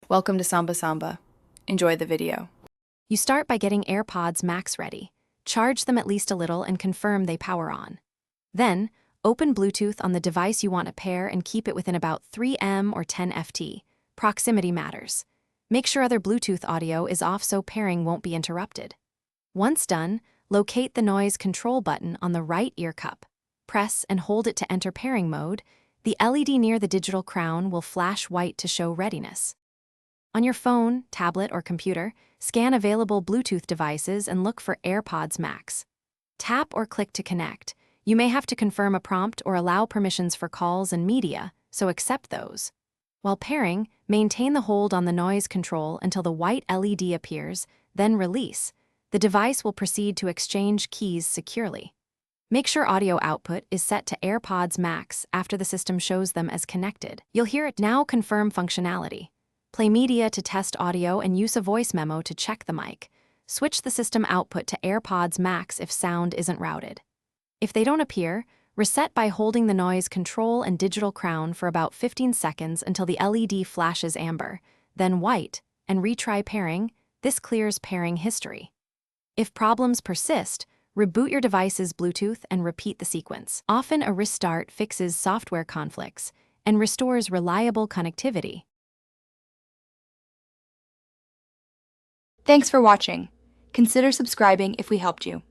Welcome to Samba Samba. Enjoy the video. You start by getting AirPods Max ready. Charge them at least a little and confirm they power on. Then, open Bluetooth on the device you want to pair and keep it within about 3M or 10 FT. Proximity matters. Make sure other Bluetooth audio is off so pairing won't be interrupted. Once done, locate the noise control button on the right ear cup. Press and hold it to enter pairing mode. The LED near the digital crown will flash white to show readiness. On your phone, tablet, or computer, scan available Bluetooth devices and look for AirPods Max. Tap or click to connect. You may have to confirm a prompt or allow permissions for calls and media, so accept those. While pairing, maintain the hold on the noise control until the white LED appears, then release. The device will proceed to exchange keys securely. Make sure audio output is set to AirPods Max after the system shows them as connected. You'll hear it now confirm functionality. Play media to test audio and use a voice memo to check the mic. Switch the system output to AirPods Max if sound isn't routed. If they don't appear, reset by holding the noise control and digital crown for about 15 seconds until the LED flashes amber, then white, and retry pairing. This clears pairing history. If problems persist, reboot your device's Bluetooth and repeat the sequence. Often a restart fixes software conflicts and restores reliable connectivity. Thanks for watching. Consider subscribing if we helped you.